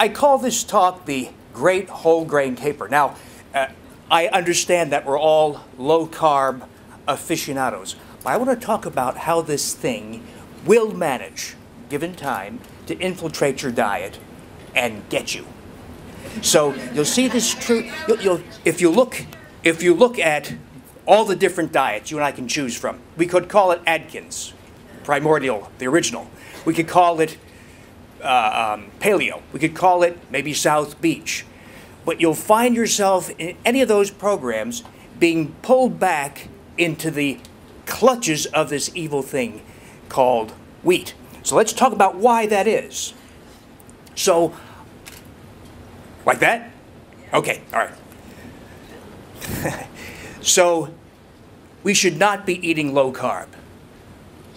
I call this talk the Great Whole Grain Taper. Now, I understand that we're all low-carb aficionados, but I want to talk about how this thing will manage, given time, to infiltrate your diet and get you. So you'll see this true. If you look at all the different diets you and I can choose from, we could call it Atkins, primordial, the original. We could call it paleo. We could call it maybe South Beach. But you'll find yourself in any of those programs being pulled back into the clutches of this evil thing called wheat. So let's talk about why that is. So, like that? Okay, all right. So, we should not be eating low carb.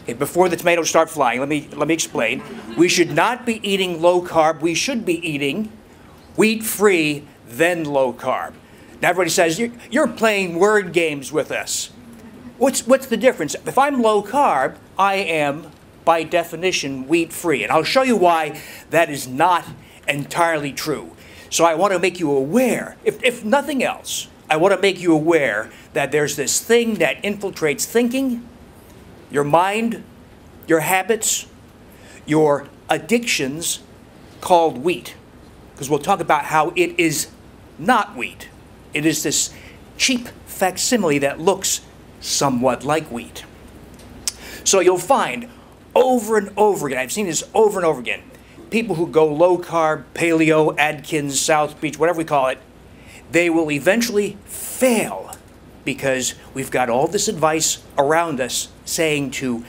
Okay, before the tomatoes start flying, let me explain. We should not be eating low carb. We should be eating wheat-free, then low carb. Now everybody says, you're playing word games with us. What's the difference? If I'm low carb, I am, by definition, wheat-free. And I'll show you why that is not entirely true. So I want to make you aware, if nothing else, I want to make you aware that there's this thing that infiltrates thinking, your mind, your habits, your addictions, called wheat. Because we'll talk about how it is not wheat. It is this cheap facsimile that looks somewhat like wheat. So you'll find over and over again, I've seen this over and over again, people who go low carb, paleo, Atkins, South Beach, whatever we call it, they will eventually fail because we've got all this advice around us saying to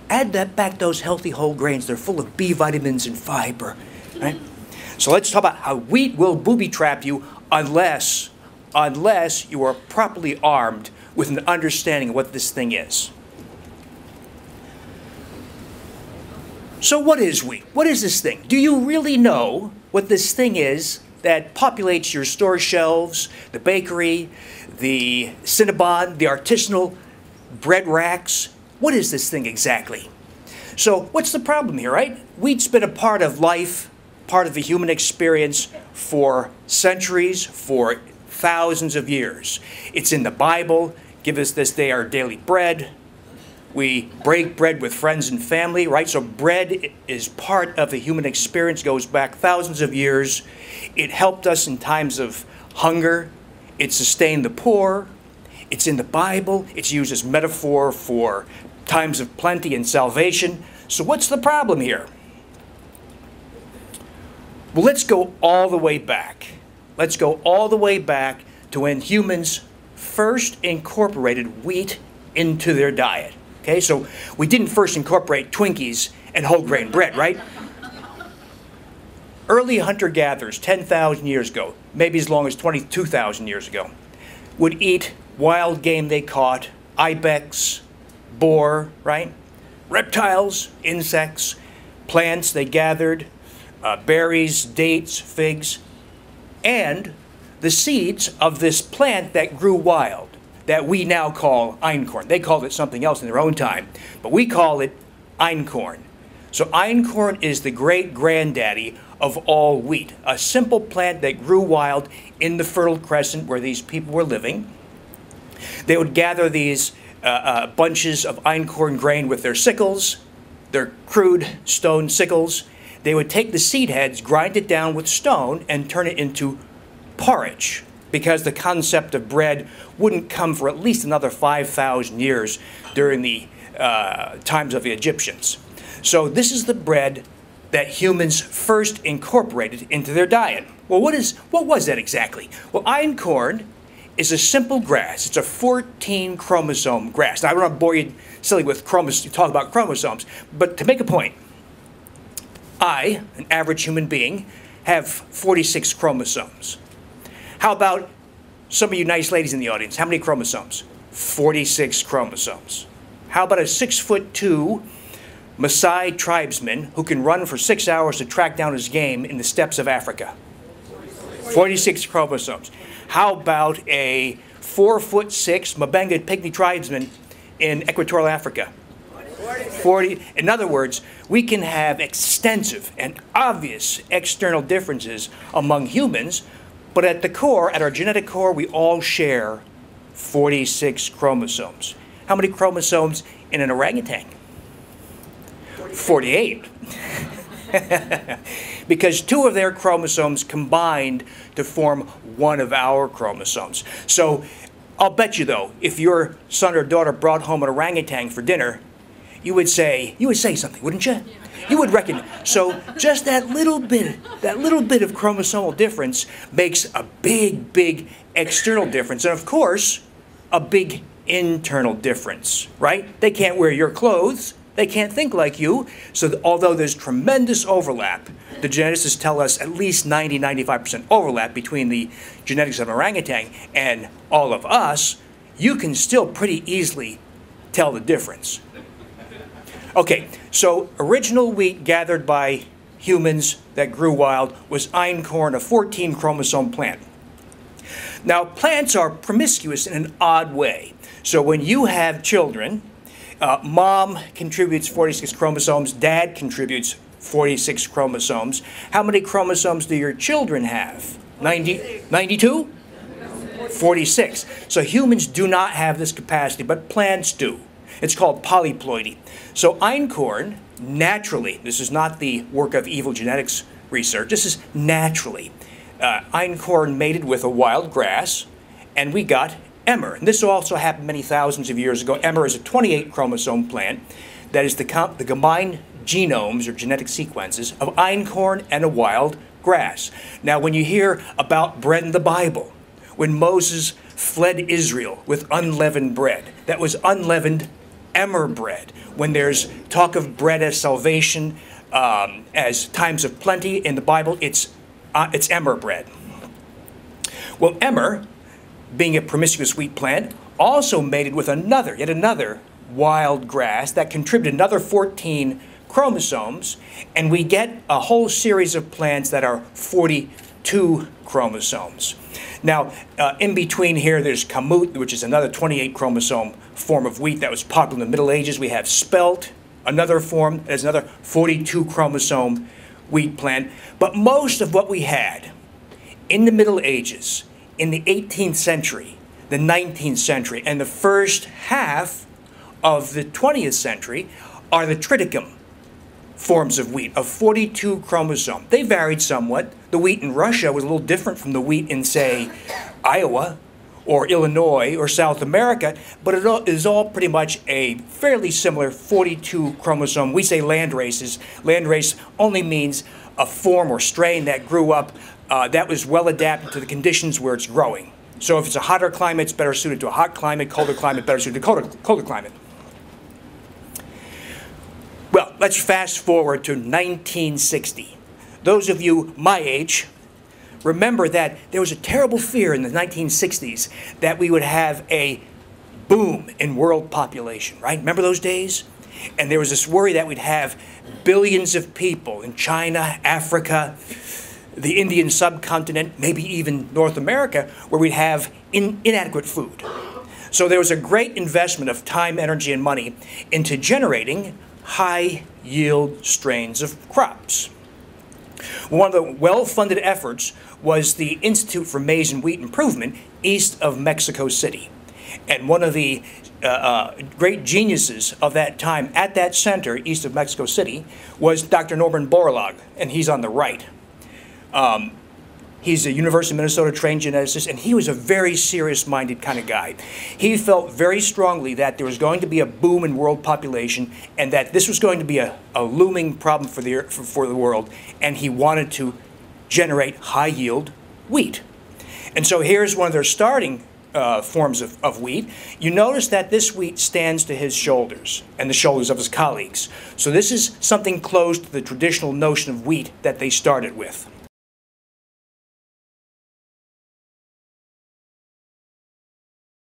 add back those healthy whole grains. They're full of B vitamins and fiber, right? So let's talk about how wheat will booby trap you unless you are properly armed with an understanding of what this thing is. So what is wheat? What is this thing? Do you really know what this thing is that populates your store shelves, the bakery, the Cinnabon, the artisanal bread racks? What is this thing exactly? So what's the problem here, right? Wheat's been a part of life, part of the human experience for centuries, for thousands of years. It's in the Bible. Give us this day our daily bread. We break bread with friends and family, right? So bread is part of the human experience, goes back thousands of years. It helped us in times of hunger. It sustained the poor. It's in the Bible. It's used as metaphor for times of plenty and salvation. So what's the problem here? Well, let's go all the way back. Let's go all the way back to when humans first incorporated wheat into their diet. Okay, so we didn't first incorporate Twinkies and whole grain bread, right? Early hunter-gatherers, 10,000 years ago, maybe as long as 22,000 years ago, would eat wild game they caught, ibex, boar, right? Reptiles, insects, plants they gathered, berries, dates, figs, and the seeds of this plant that grew wild, that we now call einkorn. They called it something else in their own time, but we call it einkorn. So einkorn is the great-granddaddy of all wheat, a simple plant that grew wild in the Fertile Crescent where these people were living. They would gather these bunches of einkorn grain with their sickles, their crude stone sickles. They would take the seed heads, grind it down with stone, and turn it into porridge, because the concept of bread wouldn't come for at least another 5,000 years during the times of the Egyptians. So this is the bread that humans first incorporated into their diet. Well, what was that exactly? Well, einkorn is a simple grass. It's a 14-chromosome grass. Now, I don't want to bore you silly with talk about chromosomes, but to make a point, I, an average human being, have 46 chromosomes. How about some of you nice ladies in the audience? How many chromosomes? 46 chromosomes. How about a 6'2" Maasai tribesman who can run for 6 hours to track down his game in the steppes of Africa? 46 chromosomes. How about a 4'6" Mabenga pygmy tribesman in equatorial Africa? 40. In other words, we can have extensive and obvious external differences among humans, but at the core, at our genetic core, we all share 46 chromosomes. How many chromosomes in an orangutan? 48. Because 2 of their chromosomes combined to form 1 of our chromosomes. So I'll bet you though, if your son or daughter brought home an orangutan for dinner, you would say something, wouldn't you? You would reckon. So just that little bit of chromosomal difference makes a big external difference, and of course, a big internal difference, right? They can't wear your clothes. They can't think like you. So although there's tremendous overlap, the geneticists tell us at least 90–95% overlap between the genetics of an orangutan and all of us, you can still pretty easily tell the difference. Okay, so original wheat gathered by humans that grew wild was einkorn, a 14 chromosome plant. Now, plants are promiscuous in an odd way. So when you have children, mom contributes 46 chromosomes, dad contributes 46 chromosomes. How many chromosomes do your children have? 92? 46. So humans do not have this capacity, but plants do. It's called polyploidy. So einkorn, naturally, this is not the work of evil genetics research, this is naturally. Einkorn mated with a wild grass, and we got emmer. And this also happened many thousands of years ago. Emmer is a 28 chromosome plant that is the combined genomes or genetic sequences of einkorn and a wild grass. Now, when you hear about bread in the Bible, when Moses fled Israel with unleavened bread, that was unleavened emmer bread. When there's talk of bread as salvation, as times of plenty in the Bible, it's emmer bread. Well, emmer, being a promiscuous wheat plant, also mated with yet another wild grass that contributed another 14 chromosomes, and we get a whole series of plants that are 42 chromosomes. Now, in between here, there's kamut, which is another 28 chromosome form of wheat that was popular in the Middle Ages. We have spelt, another form, there's another 42 chromosome wheat plant. But most of what we had in the Middle Ages, in the 18th century, the 19th century, and the first half of the 20th century are the triticum forms of wheat, of 42 chromosomes. They varied somewhat. The wheat in Russia was a little different from the wheat in, say, Iowa or Illinois or South America, but it is all pretty much a fairly similar 42 chromosome. We say land races. Land race only means a form or strain that grew up that was well adapted to the conditions where it's growing. So if it's a hotter climate, it's better suited to a hot climate, colder climate, better suited to colder climate. Well, let's fast forward to 1960. Those of you my age remember that there was a terrible fear in the 1960s that we would have a boom in world population, right? Remember those days? And there was this worry that we'd have billions of people in China, Africa, the Indian subcontinent, maybe even North America, where we'd have inadequate food. So there was a great investment of time, energy, and money into generating high-yield strains of crops. One of the well-funded efforts was the Institute for Maize and Wheat Improvement east of Mexico City. And one of the great geniuses of that time at that center east of Mexico City was Dr. Norman Borlaug, and he's on the right. He's a University of Minnesota trained geneticist, and he was a very serious-minded kind of guy. He felt very strongly that there was going to be a boom in world population and that this was going to be a looming problem for the world, and he wanted to generate high-yield wheat. And so here's one of their starting forms of wheat. You notice that this wheat stands to his shoulders and the shoulders of his colleagues. So this is something close to the traditional notion of wheat that they started with.